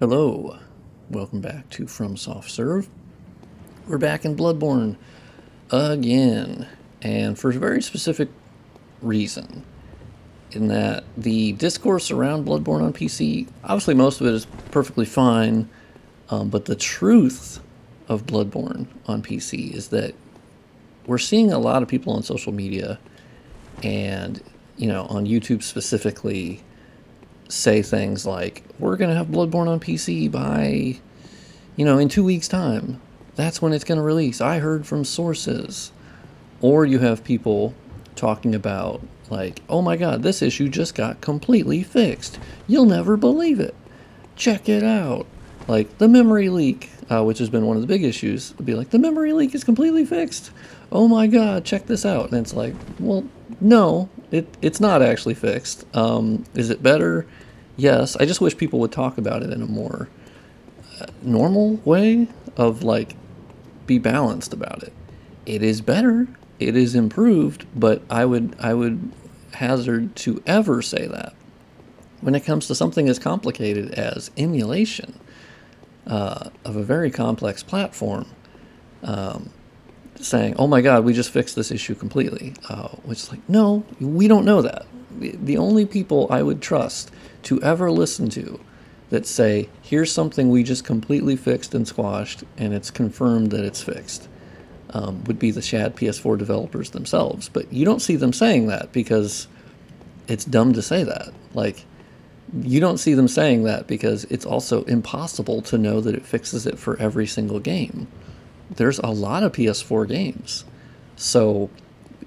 Hello, welcome back to From Soft Serve. We're back in Bloodborne again, and for a very specific reason, in that the discourse around Bloodborne on PC, obviously most of it is perfectly fine, but the truth of Bloodborne on PC is that we're seeing a lot of people on social media and, on YouTube specifically, say things like, we're going to have Bloodborne on PC by, in 2 weeks' time. That's when it's going to release. I heard from sources. Or you have people talking about, like, oh my god, this issue just got completely fixed. You'll never believe it. Check it out. Like, the memory leak, which has been one of the big issues, would be like, the memory leak is completely fixed. Oh my god, check this out. And it's like, well, no, it's not actually fixed. Is it better? Yes. I just wish people would talk about it in a more normal way of, like, be balanced about it. It is better. It is improved, but I would hazard to ever say that when it comes to something as complicated as emulation of a very complex platform, saying, oh my god, we just fixed this issue completely, which is like, no, we don't know that. The only people I would trust to ever listen to that say, here's something we just completely fixed and squashed and it's confirmed that it's fixed, would be the Shad PS4 developers themselves. But you don't see them saying that because it's dumb to say that. Like, you don't see them saying that because it's also impossible to know that it fixes it for every single game. There's a lot of PS4 games. So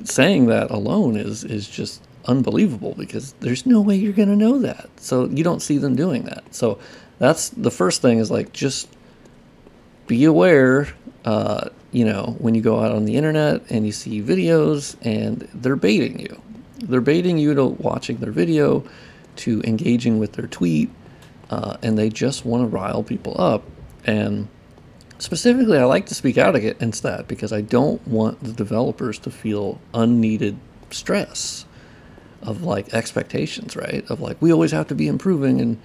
saying that alone is just unbelievable because there's no way you're going to know that. So you don't see them doing that. So that's the first thing, is like, just be aware, when you go out on the internet and you see videos and they're baiting you. They're baiting you to watching their video, to engaging with their tweet, and they just want to rile people up. And specifically, I like to speak out against that because I don't want the developers to feel unneeded stress of, like, expectations, right? Of, like, we always have to be improving, and,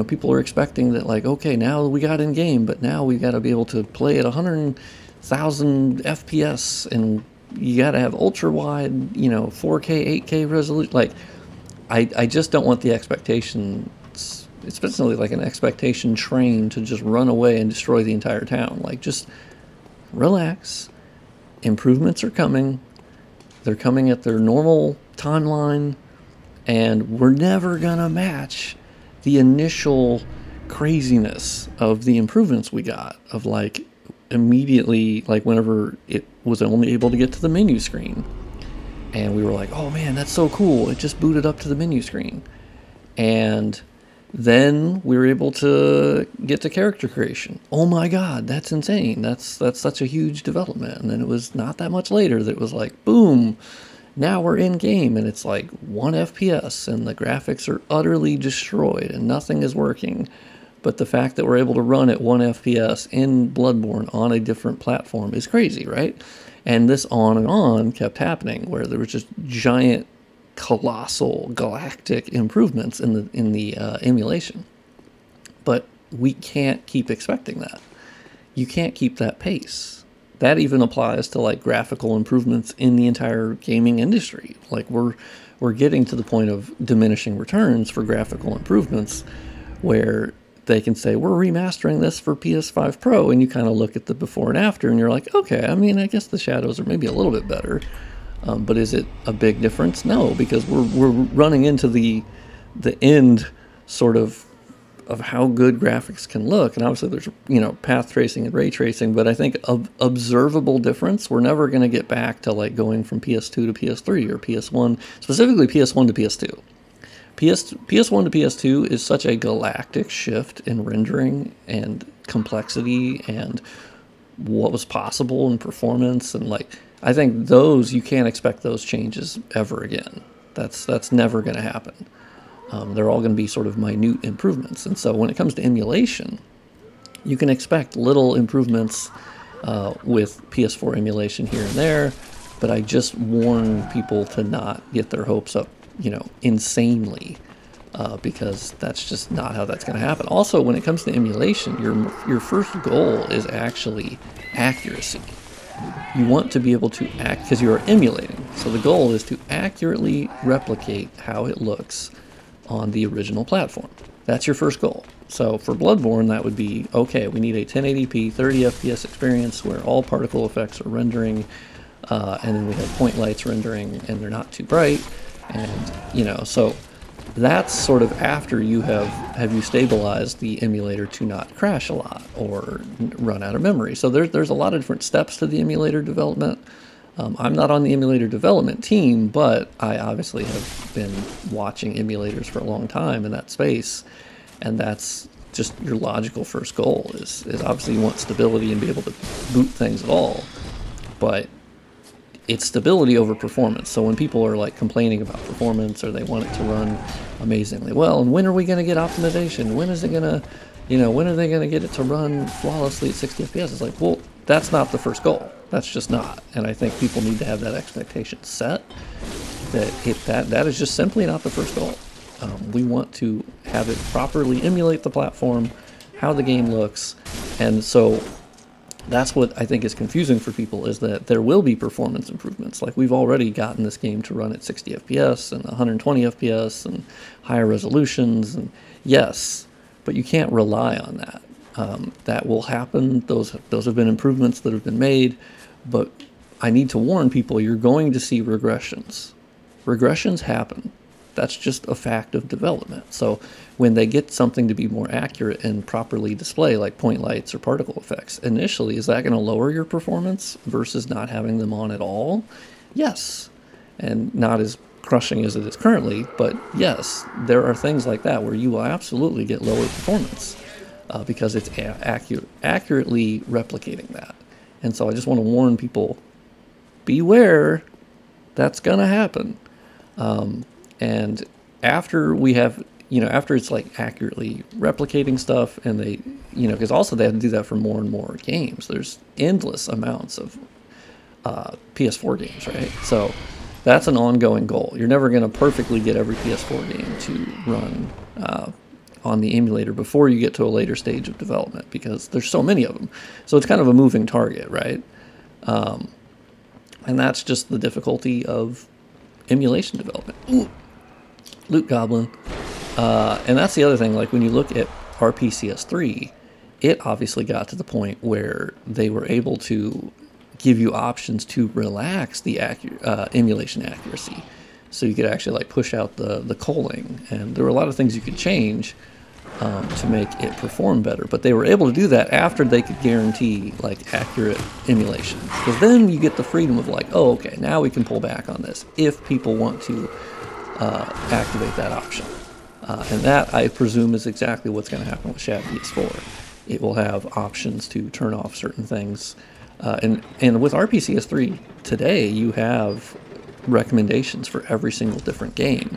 people are expecting that, like, okay, now we got in game, but now we got to be able to play at 100,000 FPS, and you got to have ultra wide, 4K, 8K resolution. Like, I just don't want the expectations, especially like an expectation train, to just run away and destroy the entire town. Like, just relax. Improvements are coming. They're coming at their normal timeline, and we're never gonna match the initial craziness of the improvements we got, of, like, immediately, like, whenever it was only able to get to the menu screen, and we were like, oh man, that's so cool, it just booted up to the menu screen. And then we were able to get to character creation. Oh my god, that's insane. That's such a huge development. And then it was not that much later that it was like, boom, now we're in game and it's like 1 FPS and the graphics are utterly destroyed and nothing is working. But the fact that we're able to run at 1 FPS in Bloodborne on a different platform is crazy, right? And this on and on kept happening, where there was just giant, colossal, galactic improvements in the emulation. But we can't keep expecting that. You can't keep that pace. That even applies to, like, graphical improvements in the entire gaming industry. Like, we're getting to the point of diminishing returns for graphical improvements, where they can say, we're remastering this for PS5 Pro, and you kind of look at the before and after, and you're like, okay, I mean, I guess the shadows are maybe a little bit better. But is it a big difference? No, because we're running into the end sort of how good graphics can look. And obviously there's, path tracing and ray tracing, but I think of observable difference, we're never going to get back to, like, going from PS2 to PS3 or PS1, specifically PS1 to PS2. PS1 to PS2 is such a galactic shift in rendering and complexity and what was possible in performance, and, like, I think those, you can't expect those changes ever again. That's never going to happen. They're all going to be sort of minute improvements. And so when it comes to emulation, you can expect little improvements with PS4 emulation here and there, but I just warn people to not get their hopes up, insanely because that's just not how that's going to happen. Also, when it comes to emulation, your first goal is actually accuracy. You want to be able to act, because you are emulating. So the goal is to accurately replicate how it looks on the original platform. That's your first goal. So for Bloodborne, that would be, okay, we need a 1080p 30 FPS experience where all particle effects are rendering, and then we have point lights rendering, and they're not too bright, and so that's sort of after you have you stabilized the emulator to not crash a lot or run out of memory. So there's a lot of different steps to the emulator development. I'm not on the emulator development team, but I obviously have been watching emulators for a long time in that space, and that's just your logical first goal is obviously you want stability and be able to boot things at all, but it's stability over performance. So when people are like complaining about performance or they want it to run amazingly well, and when are we going to get optimization? When is it going to, when are they going to get it to run flawlessly at 60 FPS? It's like, well, that's not the first goal. That's just not. And I think people need to have that expectation set that is just simply not the first goal. We want to have it properly emulate the platform, how the game looks, and so that's what I think is confusing for people, is that there will be performance improvements. Like, we've already gotten this game to run at 60 FPS and 120 FPS and higher resolutions, and yes, but you can't rely on that. That will happen. Those have been improvements that have been made, but I need to warn people, you're going to see regressions. Regressions happen. That's just a fact of development. So when they get something to be more accurate and properly display, like point lights or particle effects, initially, is that going to lower your performance versus not having them on at all? Yes. And not as crushing as it is currently, but yes, there are things like that where you will absolutely get lower performance because it's accurately replicating that. And so I just want to warn people, beware, that's going to happen. And after we have, after it's like accurately replicating stuff, and they, because also they have to do that for more and more games. There's endless amounts of PS4 games, right? So that's an ongoing goal. You're never going to perfectly get every PS4 game to run on the emulator before you get to a later stage of development, because there's so many of them. So it's kind of a moving target, right? And that's just the difficulty of emulation development. Ooh. Loot Goblin. And that's the other thing, like when you look at RPCS3, it obviously got to the point where they were able to give you options to relax the emulation accuracy. So you could actually like push out the culling, and there were a lot of things you could change to make it perform better. But they were able to do that after they could guarantee like accurate emulation. Because then you get the freedom of like, oh, okay, now we can pull back on this if people want to activate that option. And that, I presume, is exactly what's going to happen with Shad PS4. It will have options to turn off certain things. And with RPCS3 today, you have recommendations for every single different game.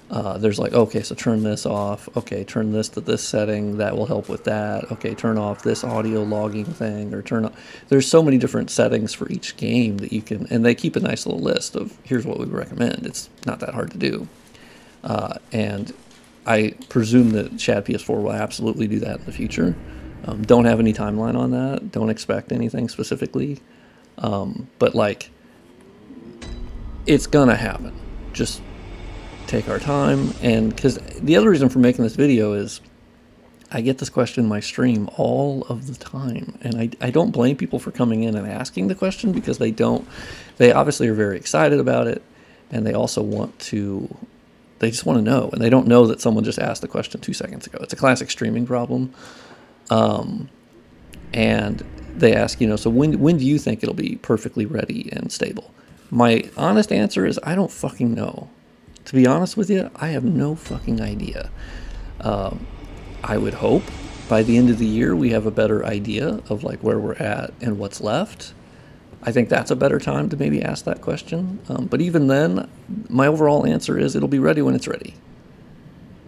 There's like, okay, so turn this off. Okay, turn this to this setting. That will help with that. Okay, turn off this audio logging thing, or turn on. There's so many different settings for each game that you can, and they keep a nice little list of here's what we recommend. It's not that hard to do. And I presume that Shad PS4 will absolutely do that in the future. Don't have any timeline on that. Don't expect anything specifically. But like, it's gonna happen. Just take our time. And because the other reason for making this video is I get this question in my stream all of the time, and I don't blame people for coming in and asking the question, because they obviously are very excited about it, and they also they just want to know, and they don't know that someone just asked the question 2 seconds ago. It's a classic streaming problem. And they ask, so when do you think it'll be perfectly ready and stable? My honest answer is I don't fucking know. To be honest with you, I have no fucking idea. I would hope by the end of the year we have a better idea of like where we're at and what's left. I think that's a better time to maybe ask that question. But even then, my overall answer is it'll be ready when it's ready.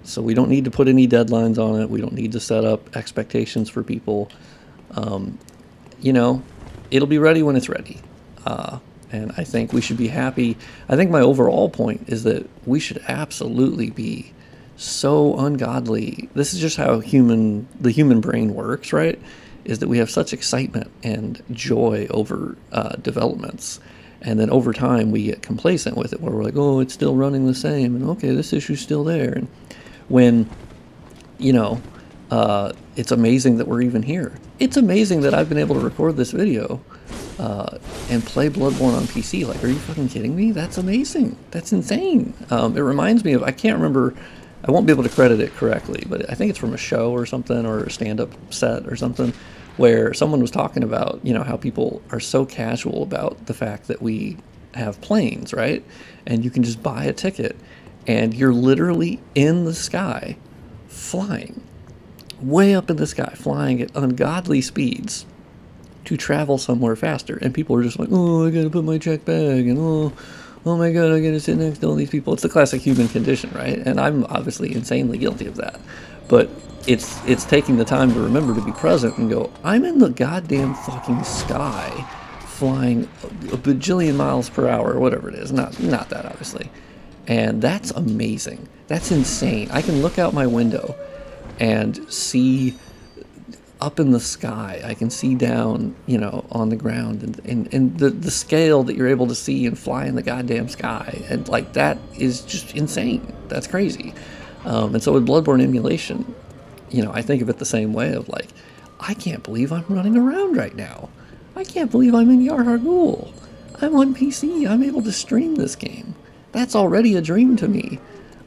So we don't need to put any deadlines on it. We don't need to set up expectations for people. It'll be ready when it's ready. And I think we should be happy. I think my overall point is that we should absolutely be so ungodly. This is just how the human brain works, right? Is that we have such excitement and joy over developments, and then over time we get complacent with it, where we're like, oh, it's still running the same, and okay, this issue's still there. And when, you know, it's amazing that we're even here. It's amazing that I've been able to record this video and play Bloodborne on PC. Like, are you fucking kidding me? That's amazing. That's insane. It reminds me of, I can't remember, I won't be able to credit it correctly, but I think it's from a show or something, or a stand-up set or something, where someone was talking about, you know, how people are so casual about the fact that we have planes, right? And you can just buy a ticket and you're literally in the sky, flying, way up in the sky, flying at ungodly speeds to travel somewhere faster. And people are just like, oh, I gotta put my check bag, and oh my god, I gotta sit next to all these people. It's the classic human condition, right? And I'm obviously insanely guilty of that. But it's taking the time to remember to be present and go, I'm in the goddamn fucking sky, flying a bajillion miles per hour, or whatever it is. Not that, obviously. And that's amazing. That's insane. I can look out my window and see up in the sky. I can see down, you know, on the ground, and the scale that you're able to see and fly in the goddamn sky. And like, that is just insane. That's crazy. And so with Bloodborne emulation, you know, I think of it the same way of like, I can't believe I'm running around right now. I can't believe I'm in Yarhargul. I'm on PC. I'm able to stream this game. That's already a dream to me.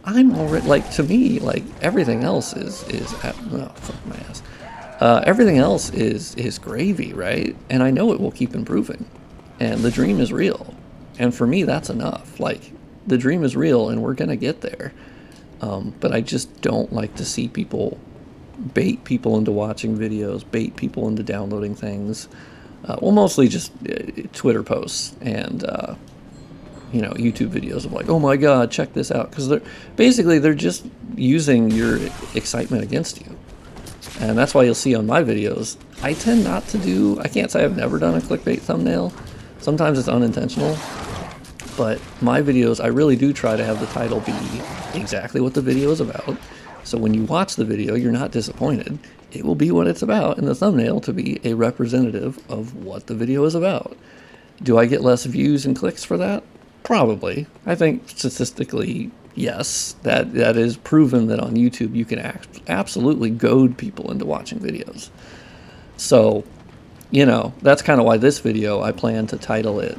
I'm already, like, to me, like, everything else is oh, fuck my ass. Everything else is gravy, right? And I know it will keep improving. And the dream is real. And for me, that's enough. Like, the dream is real and we're gonna get there. But I just don't like to see people bait people into watching videos, bait people into downloading things. Well, mostly just Twitter posts and, you know, YouTube videos of like, oh my god, check this out. Because they're just using your excitement against you. And that's why you'll see on my videos, I tend not to do, I can't say I've never done a clickbait thumbnail. Sometimes it's unintentional. But my videos, I really do try to have the title be exactly what the video is about. So when you watch the video, you're not disappointed. It will be what it's about, and the thumbnail to be a representative of what the video is about. Do I get less views and clicks for that? Probably. I think statistically, yes. That is proven that on YouTube you can absolutely goad people into watching videos. So, you know, that's kind of why this video, I plan to title it,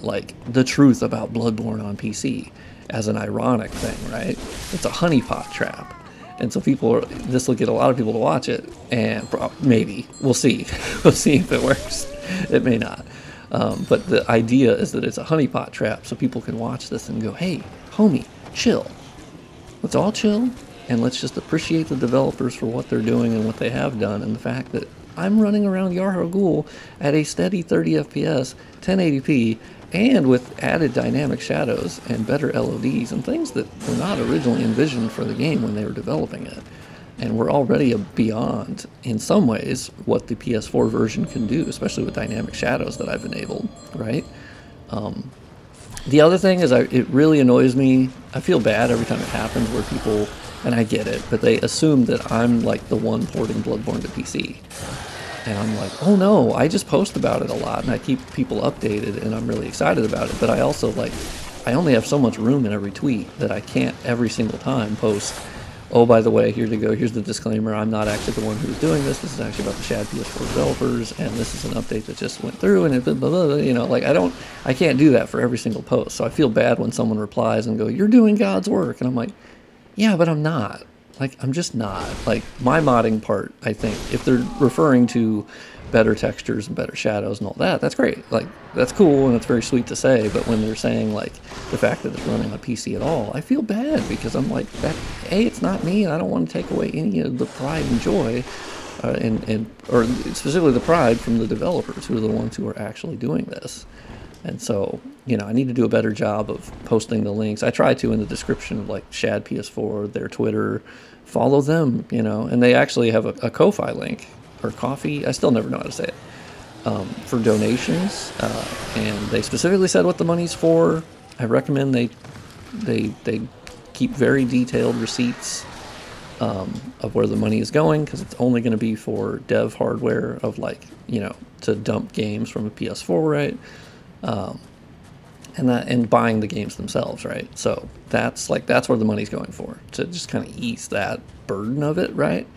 like, The Truth About Bloodborne on PC, as an ironic thing, right? It's a honeypot trap. And so this will get a lot of people to watch it, and maybe, we'll see. We'll see if it works. It may not. But the idea is that it's a honeypot trap, so people can watch this and go, hey, homie, chill. Let's all chill, and let's just appreciate the developers for what they're doing and what they have done, and the fact that I'm running around Yarhargul at a steady 30 FPS, 1080p, and with added dynamic shadows and better LODs and things that were not originally envisioned for the game when they were developing it. And we're already beyond, in some ways, what the PS4 version can do, especially with dynamic shadows that I've enabled, right? The other thing is, it really annoys me. I feel bad every time it happens where people, and I get it, but they assume that I'm like the one porting Bloodborne to PC. And I'm like, oh no, I just post about it a lot and I keep people updated and I'm really excited about it. But I also, like, I only have so much room in every tweet that I can't every single time post, oh, by the way, here you go, here's the disclaimer, I'm not actually the one who's doing this. This is actually about the Shad PS4 developers, and this is an update that just went through, and it blah, blah, blah, you know, like, I can't do that for every single post. So I feel bad when someone replies and go, you're doing God's work. And I'm like, yeah, but I'm not. Like, I'm just not. Like, my modding part, I think, if they're referring to better textures and better shadows and all that, that's great. Like, that's cool and it's very sweet to say, but when they're saying, like, the fact that it's running on PC at all, I feel bad because I'm like, A, it's not me, and I don't want to take away any of the pride and joy, or specifically the pride from the developers who are the ones who are actually doing this. And so, you know, I need to do a better job of posting the links. I try to in the description of, like, Shad PS4, their Twitter, follow them, you know, and they actually have a Ko-Fi link, or Coffee, I still never know how to say it, for donations, and they specifically said what the money's for. I recommend they keep very detailed receipts of where the money is going, because it's only going to be for dev hardware of, like, you know, to dump games from a PS4, right? And buying the games themselves, right? So that's where the money's going for, to just kind of ease that burden of it, right?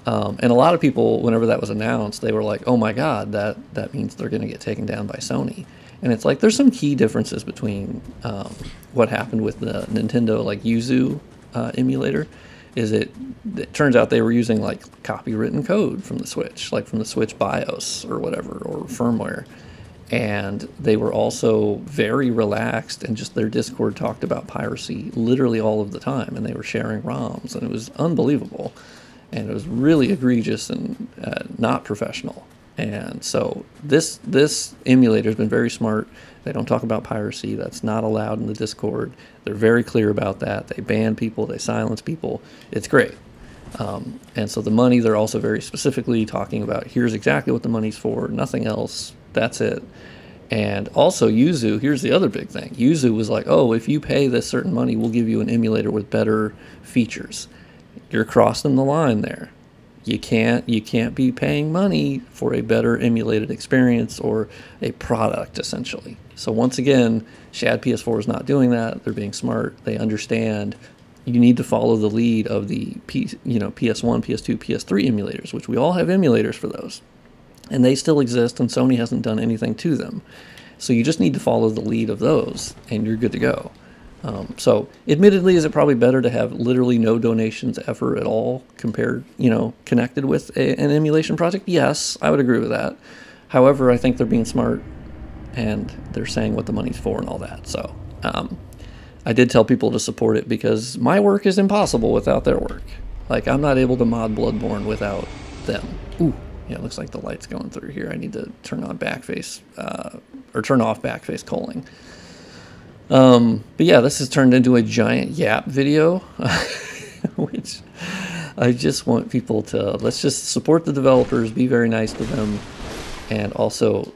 And a lot of people, whenever that was announced, they were like, oh my god, that means they're going to get taken down by Sony. And it's like, there's some key differences between what happened with the Nintendo, like, Yuzu emulator. Is it turns out they were using, like, copywritten code from the Switch, like from the Switch BIOS or whatever, or firmware. And they were also very relaxed, and just their Discord talked about piracy literally all of the time, and they were sharing ROMs, and it was unbelievable. And it was really egregious and not professional. And so this emulator has been very smart. They don't talk about piracy. That's not allowed in the Discord. They're very clear about that. They ban people. They silence people. It's great. And so the money, they're also very specifically talking about, here's exactly what the money's for, nothing else. That's it. And also Yuzu, here's the other big thing. Yuzu was like, oh, if you pay this certain money, we'll give you an emulator with better features. You're crossing the line there. You can't be paying money for a better emulated experience or a product, essentially. So once again, Shad PS4 is not doing that. They're being smart. They understand you need to follow the lead of the PS1, PS2, PS3 emulators, which we all have emulators for those. And they still exist, and Sony hasn't done anything to them. So you just need to follow the lead of those, and you're good to go. So admittedly, is it probably better to have literally no donations ever at all compared, connected with an emulation project? Yes, I would agree with that. However, I think they're being smart, and they're saying what the money's for and all that. So I did tell people to support it, because my work is impossible without their work. Like, I'm not able to mod Bloodborne without them. Ooh, yeah, it looks like the light's going through here. I need to turn on backface, or turn off backface culling. But yeah, this has turned into a giant yap video, which I just want people to, let's just support the developers, be very nice to them, and also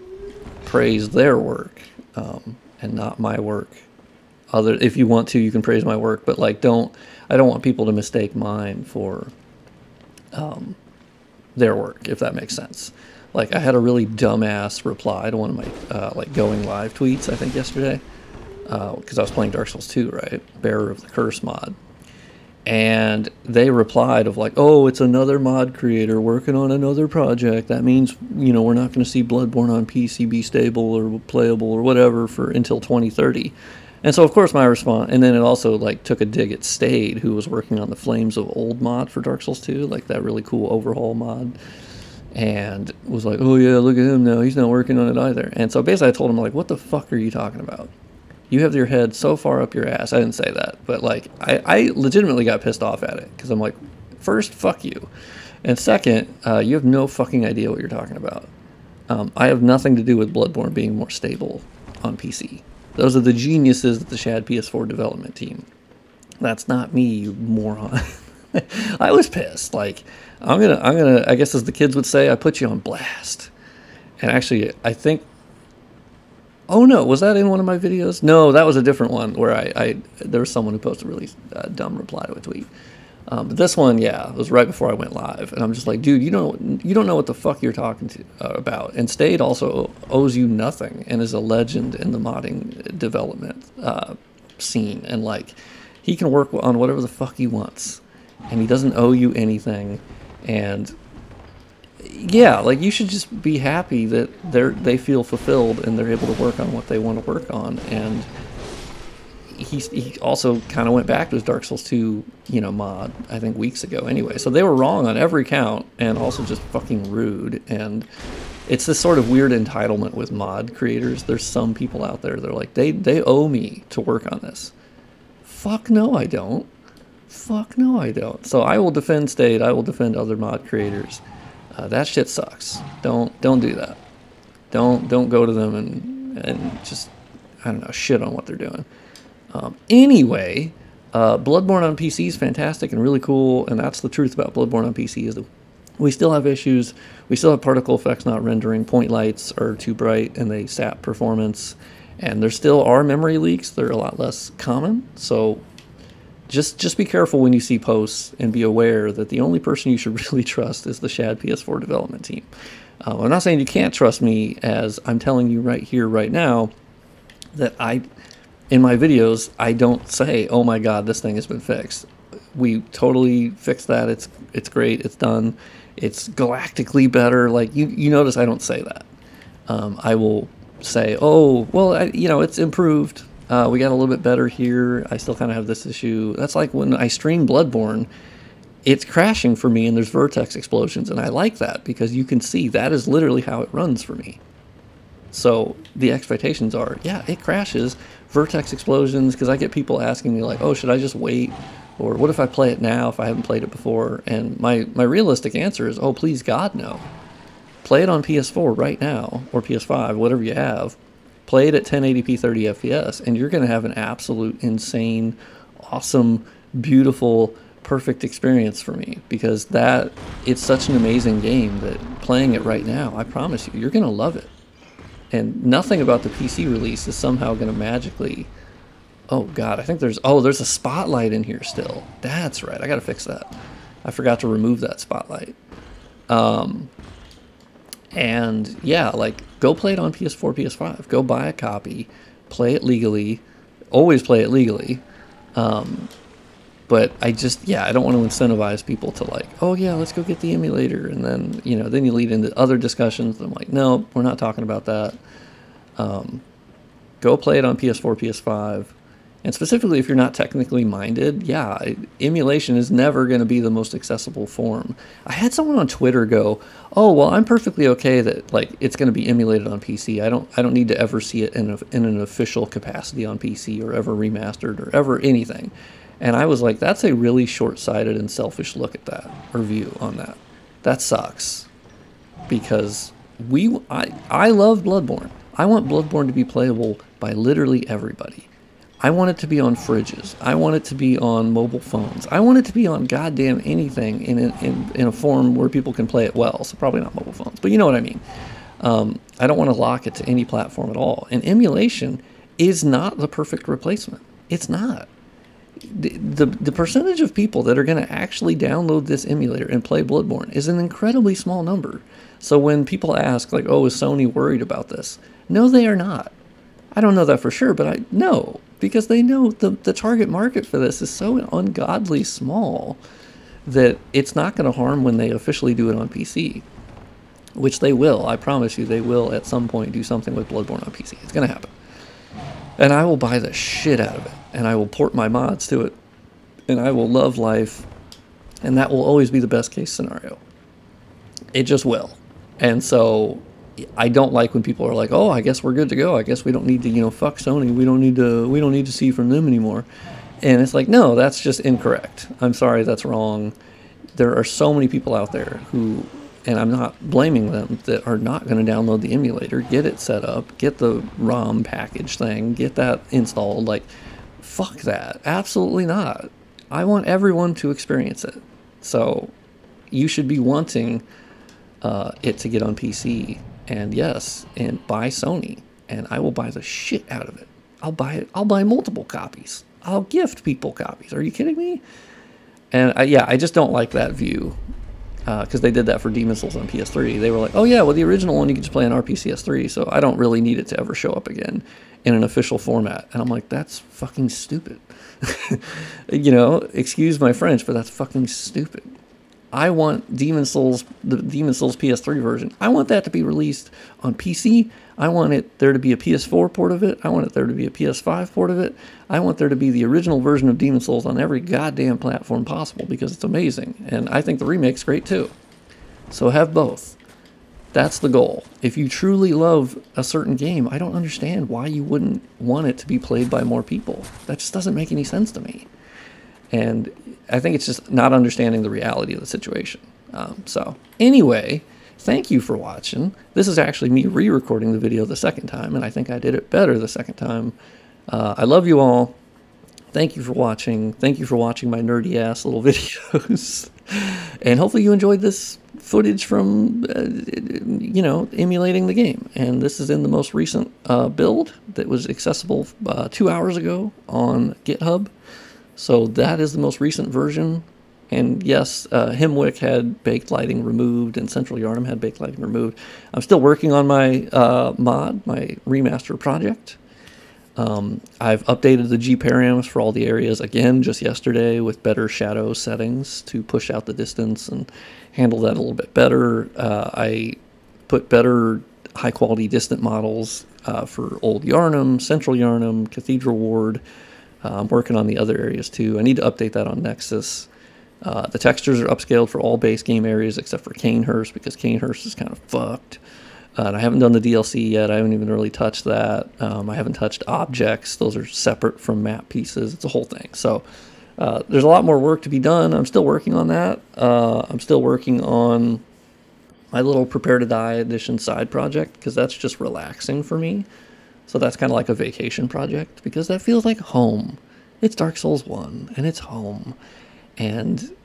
praise their work, and not my work. If you want to, you can praise my work, but like, I don't want people to mistake mine for their work, if that makes sense. Like, I had a really dumbass reply to one of my like going live tweets, I think yesterday, because I was playing Dark Souls 2, right? Bearer of the Curse mod. And they replied of like, oh, it's another mod creator working on another project. That means, we're not going to see Bloodborne on PC be stable or playable or whatever until 2030. And so, of course, my response, and then it also like took a dig at Stade, who was working on the Flames of Old mod for Dark Souls 2, like that really cool overhaul mod, and was like, oh yeah, look at him now, he's not working on it either. And so basically I told him, like, what the fuck are you talking about? You have your head so far up your ass. I didn't say that, but like, I legitimately got pissed off at it, because I'm like, first, fuck you, and second, you have no fucking idea what you're talking about. I have nothing to do with Bloodborne being more stable on PC. Those are the geniuses at the Shad PS4 development team. That's not me, you moron. I was pissed. Like, I'm gonna, I guess as the kids would say, I put you on blast. And actually, I think, oh no, was that in one of my videos? No, that was a different one where there was someone who posted a really dumb reply to a tweet. But this one, yeah, it was right before I went live, and I'm just like, dude, you don't know what the fuck you're talking about. And Stade also owes you nothing, and is a legend in the modding development scene, and like, he can work on whatever the fuck he wants, and he doesn't owe you anything. And yeah, like, you should just be happy that they feel fulfilled and they're able to work on what they want to work on. And he also kind of went back to his Dark Souls 2, mod, I think weeks ago anyway. So they were wrong on every count, and also just fucking rude. And it's this sort of weird entitlement with mod creators. There's some people out there, they're like, they owe me to work on this. Fuck no, I don't. Fuck no, I don't. So I will defend Stade. I will defend other mod creators. That shit sucks. Don't do that. Don't go to them and just, I don't know, shit on what they're doing. Anyway, Bloodborne on PC is fantastic and really cool, and that's the truth about Bloodborne on PC, is that we still have issues. We still have particle effects not rendering. Point lights are too bright and they sap performance. And there still are memory leaks. They're a lot less common. So just be careful when you see posts, and be aware that the only person you should really trust is the Shad PS4 development team. I'm not saying you can't trust me, as I'm telling you right here, right now, that in my videos, I don't say, oh my god, this thing has been fixed. We totally fixed that. It's great. It's done. It's galactically better. Like, you notice I don't say that. I will say, oh, well, it's improved. We got a little bit better here. I still kind of have this issue. That's like when I stream Bloodborne, it's crashing for me and there's vertex explosions. And I like that because you can see that is literally how it runs for me. So the expectations are, yeah, it crashes, vertex explosions, because I get people asking me like, oh, should I just wait? Or what if I play it now if I haven't played it before? And my realistic answer is, oh, please God, no. Play it on PS4 right now, or PS5, whatever you have. Play it at 1080p 30 FPS, and you're going to have an absolute insane, awesome, beautiful, perfect experience for me. Because it's such an amazing game that playing it right now, I promise you, you're going to love it. And nothing about the PC release is somehow going to magically... Oh, God, I think there's a spotlight in here still. That's right, I got to fix that. I forgot to remove that spotlight. And, yeah, like, go play it on PS4, PS5. Go buy a copy. Play it legally. Always play it legally. But I don't want to incentivize people to like, oh yeah, let's go get the emulator, and then then you lead into other discussions. I'm like, no, we're not talking about that. Go play it on PS4, PS5, and specifically if you're not technically minded, yeah, emulation is never going to be the most accessible form. I had someone on Twitter go, oh well, I'm perfectly okay that like it's going to be emulated on PC. I don't need to ever see it in an official capacity on PC, or ever remastered, or ever anything. And I was like, that's a really short-sighted and selfish look at that, or view on that. That sucks. Because I love Bloodborne. I want Bloodborne to be playable by literally everybody. I want it to be on fridges. I want it to be on mobile phones. I want it to be on goddamn anything in a form where people can play it well. So probably not mobile phones, but you know what I mean. I don't want to lock it to any platform at all. And emulation is not the perfect replacement. It's not. The percentage of people that are going to actually download this emulator and play Bloodborne is an incredibly small number. So when people ask, like, oh, is Sony worried about this? No, they are not. I don't know that for sure, but I know, because they know the target market for this is so ungodly small that it's not going to harm when they officially do it on PC. Which they will. I promise you they will at some point do something with Bloodborne on PC. It's going to happen. And I will buy the shit out of it. And I will port my mods to it. And I will love life. And that will always be the best case scenario. It just will. And so I don't like when people are like, oh, I guess we're good to go. I guess we don't need to, fuck Sony. We don't need to see from them anymore. And it's like, no, that's just incorrect. I'm sorry, that's wrong. There are so many people out there who, and I'm not blaming them, that are not going to download the emulator, get it set up, get the ROM package thing, get that installed. Like, fuck that. Absolutely not. I want everyone to experience it. So you should be wanting it to get on PC. And yes, and buy Sony. And I will buy the shit out of it. I'll buy it. I'll buy multiple copies. I'll gift people copies. Are you kidding me? And I just don't like that view. Because they did that for Demon's Souls on PS3. They were like, oh yeah, well the original one you can just play on RPCS3, so I don't really need it to ever show up again in an official format. And I'm like, that's fucking stupid. Excuse my French, but that's fucking stupid. I want Demon's Souls, the Demon's Souls PS3 version, I want that to be released on PC. I want there to be a PS4 port of it. I want there to be a PS5 port of it. I want there to be the original version of Demon's Souls on every goddamn platform possible, because it's amazing. And I think the remake's great too. So have both. That's the goal. If you truly love a certain game, I don't understand why you wouldn't want it to be played by more people. That just doesn't make any sense to me. And I think it's just not understanding the reality of the situation. So anyway, thank you for watching. This is actually me re-recording the video the second time, and I think I did it better the second time. I love you all. Thank you for watching. Thank you for watching my nerdy ass little videos. And hopefully you enjoyed this footage from, emulating the game. And this is in the most recent build that was accessible 2 hours ago on GitHub. So that is the most recent version. And yes, Himwick had baked lighting removed, and Central Yarnum had baked lighting removed. I'm still working on my mod, my remaster project. I've updated the G-params for all the areas again just yesterday with better shadow settings to push out the distance and handle that a little bit better. I put better high-quality distant models for Old Yarnum, Central Yarnum, Cathedral Ward. I'm working on the other areas too. I need to update that on Nexus. The textures are upscaled for all base game areas except for Canehurst, because Canehurst is kind of fucked. And I haven't done the DLC yet. I haven't even really touched that. I haven't touched objects. Those are separate from map pieces. It's a whole thing. So there's a lot more work to be done. I'm still working on that. I'm still working on my little Prepare to Die edition side project, because that's just relaxing for me. So that's kind of like a vacation project, because that feels like home. It's Dark Souls 1, and it's home. And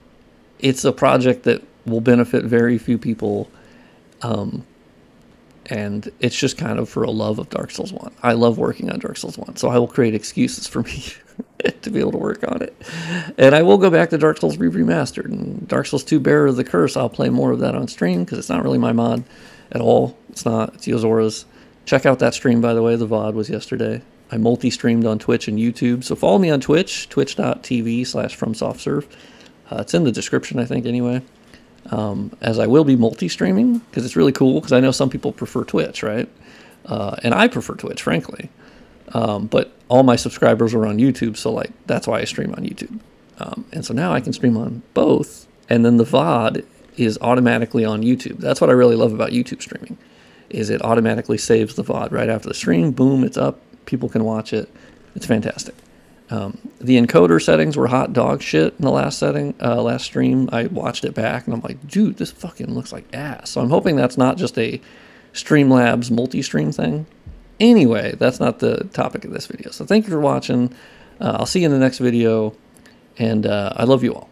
it's a project that will benefit very few people. And it's just kind of for a love of Dark Souls 1. I love working on Dark Souls 1, so I will create excuses for me to be able to work on it. And I will go back to Dark Souls Remastered. And Dark Souls 2 Bearer of the Curse, I'll play more of that on stream, because it's not really my mod at all. It's not. It's Yozora's. Check out that stream, by the way. The VOD was yesterday. I multi-streamed on Twitch and YouTube. So follow me on Twitch, twitch.tv/FromSoftServe. It's in the description, I think, anyway. As I will be multi-streaming, because it's really cool, because I know some people prefer Twitch, right? And I prefer Twitch, frankly. But all my subscribers are on YouTube, so like that's why I stream on YouTube. And so now I can stream on both, and then the VOD is automatically on YouTube. That's what I really love about YouTube streaming, is it automatically saves the VOD right after the stream. Boom, it's up. People can watch it. It's fantastic. The encoder settings were hot dog shit in the last stream. I watched it back, and I'm like, dude, this fucking looks like ass. So I'm hoping that's not just a Streamlabs multi-stream thing. Anyway, that's not the topic of this video. So thank you for watching. I'll see you in the next video, and I love you all.